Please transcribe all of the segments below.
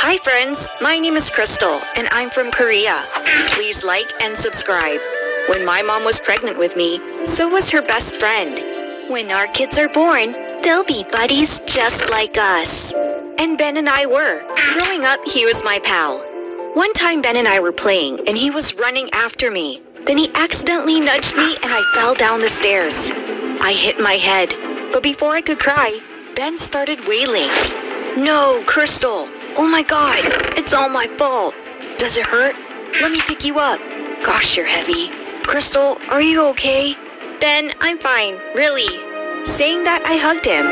Hi friends, my name is Crystal and I'm from Korea. Please like and subscribe. When my mom was pregnant with me, so was her best friend. When our kids are born, they'll be buddies just like us. And Ben and I were. Growing up, he was my pal. One time Ben and I were playing and he was running after me. Then he accidentally nudged me and I fell down the stairs. I hit my head, but before I could cry, Ben started wailing. No, Crystal. Oh my God, it's all my fault. Does it hurt? Let me pick you up. Gosh, you're heavy. Crystal, are you okay? Ben, I'm fine, really. Saying that, I hugged him.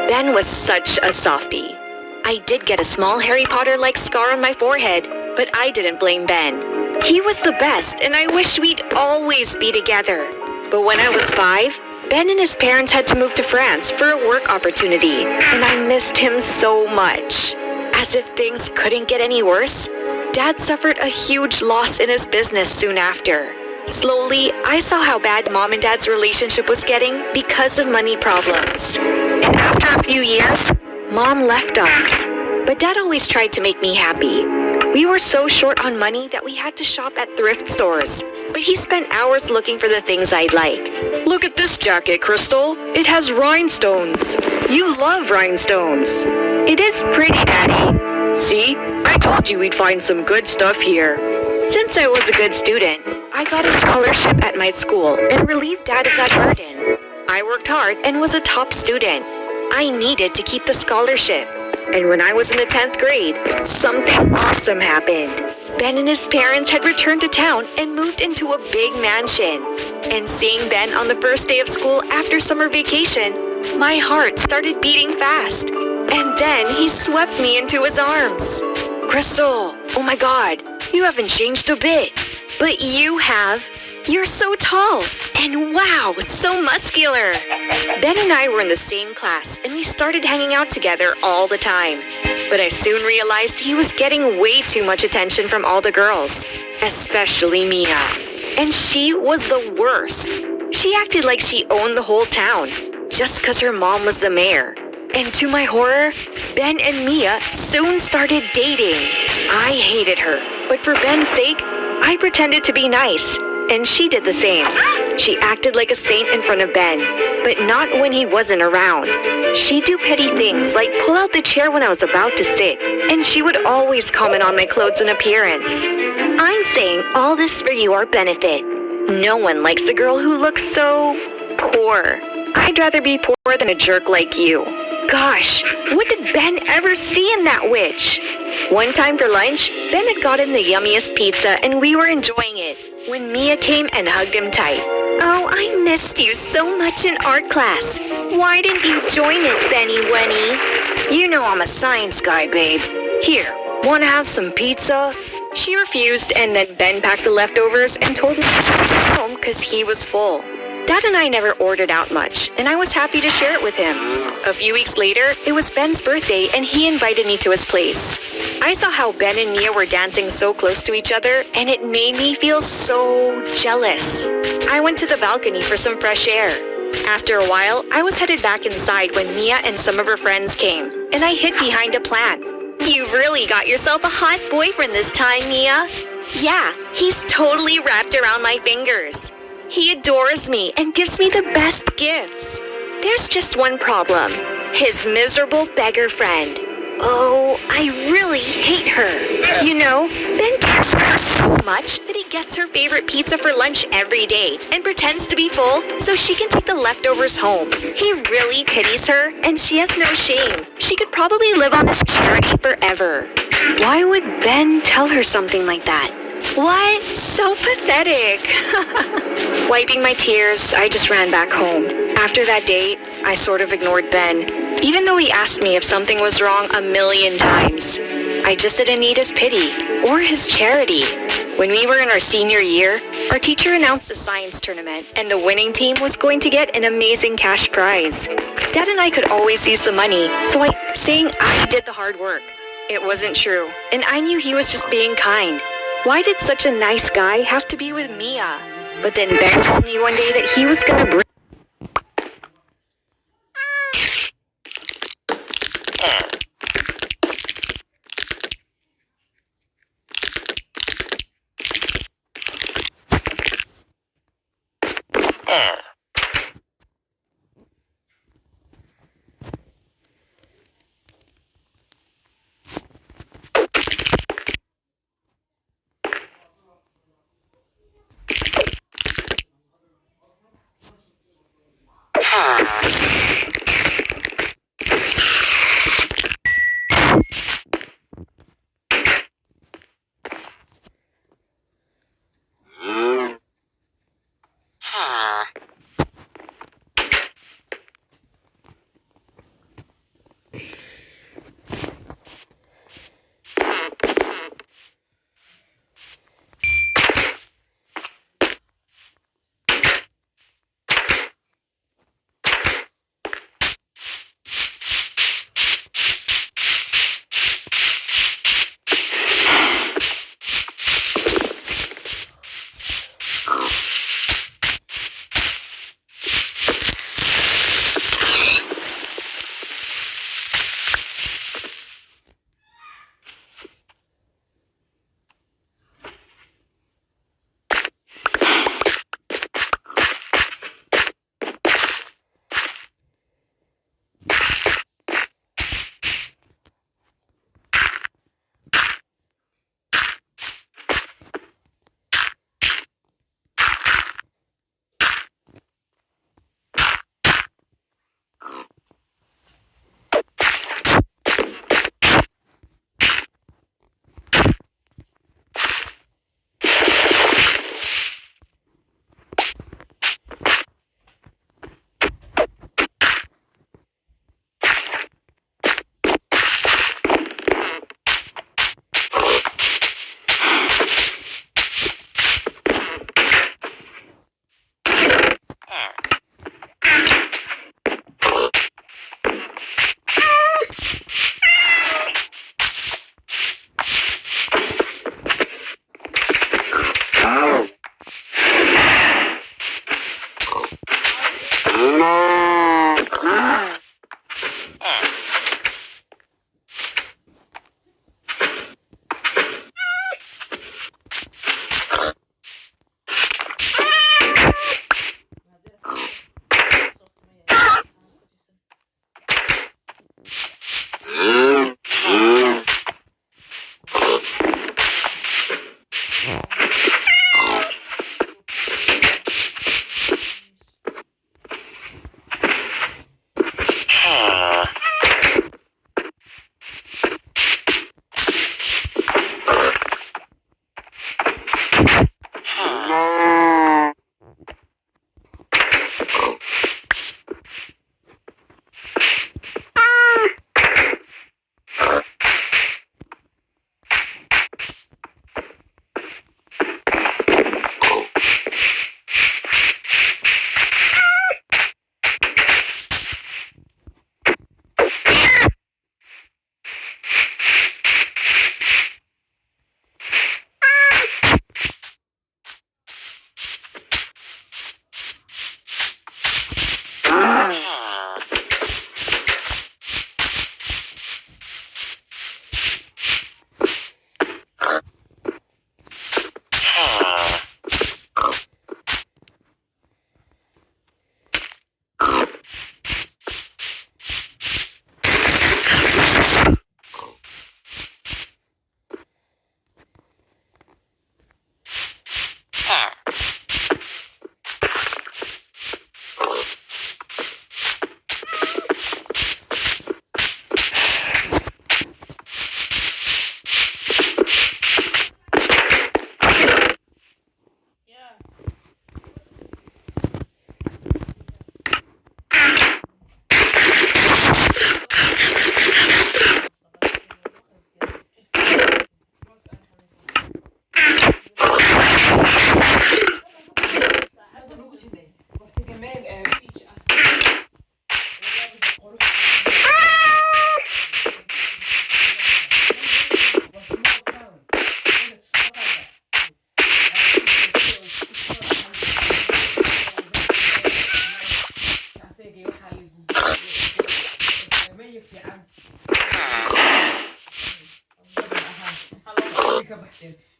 Ben was such a softie. I did get a small Harry Potter-like scar on my forehead, but I didn't blame Ben. He was the best, and I wish we'd always be together. But when I was 5, Ben and his parents had to move to France for a work opportunity, and I missed him so much. As if things couldn't get any worse, Dad suffered a huge loss in his business soon after. Slowly, I saw how bad Mom and Dad's relationship was getting because of money problems. And after a few years, Mom left us. But Dad always tried to make me happy. We were so short on money that we had to shop at thrift stores. But he spent hours looking for the things I'd like. Look at this jacket, Crystal. It has rhinestones. You love rhinestones. It is pretty, Daddy. See? I told you we'd find some good stuff here. Since I was a good student, I got a scholarship at my school and relieved Dad of that burden. I worked hard and was a top student. I needed to keep the scholarship. And when I was in the 10th grade, something awesome happened. Ben and his parents had returned to town and moved into a big mansion. And seeing Ben on the first day of school after summer vacation, my heart started beating fast. And then he swept me into his arms. Crystal, oh my God, you haven't changed a bit. But you have. You're so tall. And wow, so muscular. Ben and I were in the same class and we started hanging out together all the time. But I soon realized he was getting way too much attention from all the girls, especially Mia. And she was the worst. She acted like she owned the whole town, just because her mom was the mayor. And to my horror, Ben and Mia soon started dating. I hated her, but for Ben's sake, I pretended to be nice. And she did the same. She acted like a saint in front of Ben, but not when he wasn't around. She'd do petty things like pull out the chair when I was about to sit, and she would always comment on my clothes and appearance. I'm saying all this for your benefit. No one likes a girl who looks so poor. I'd rather be poor than a jerk like you. Gosh, what did Ben ever see in that witch? One time for lunch, Ben had gotten the yummiest pizza and we were enjoying it when Mia came and hugged him tight. Oh, I missed you so much in art class. Why didn't you join it, Benny Wenny? You know I'm a science guy, babe. Here, wanna have some pizza? She refused and then Ben packed the leftovers and told me to take it home because he was full. Dad and I never ordered out much, and I was happy to share it with him. A few weeks later, it was Ben's birthday, and he invited me to his place. I saw how Ben and Mia were dancing so close to each other, and it made me feel so jealous. I went to the balcony for some fresh air. After a while, I was headed back inside when Mia and some of her friends came, and I hid behind a plant. You've really got yourself a hot boyfriend this time, Mia. Yeah, he's totally wrapped around my fingers. He adores me and gives me the best gifts. There's just one problem. His miserable beggar friend. Oh, I really hate her. You know, Ben cares for her so much that he gets her favorite pizza for lunch every day and pretends to be full so she can take the leftovers home. He really pities her and she has no shame. She could probably live on his charity forever. Why would Ben tell her something like that? What? So pathetic. Wiping my tears, I just ran back home. After that date, I sort of ignored Ben, even though he asked me if something was wrong a million times. I just didn't need his pity or his charity. When we were in our senior year, our teacher announced a science tournament, and the winning team was going to get an amazing cash prize. Dad and I could always use the money, so I saying I did the hard work. It wasn't true, and I knew he was just being kind. Why did such a nice guy have to be with Mia? But then Ben told me one day that he was gonna bring...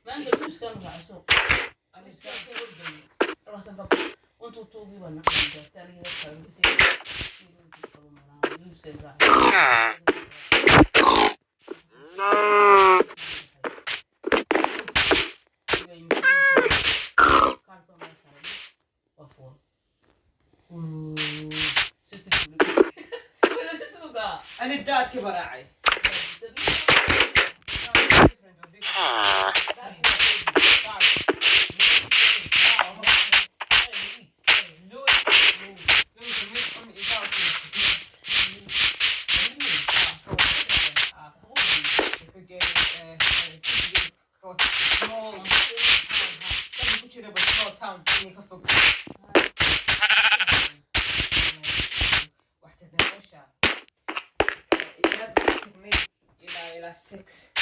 ما عنده فلوس كانوا على السوق. أنا السوق الله سبب وانتو توبي وانا تاني أنا الدات كبراعي small town واحدة 12 11 إلى 6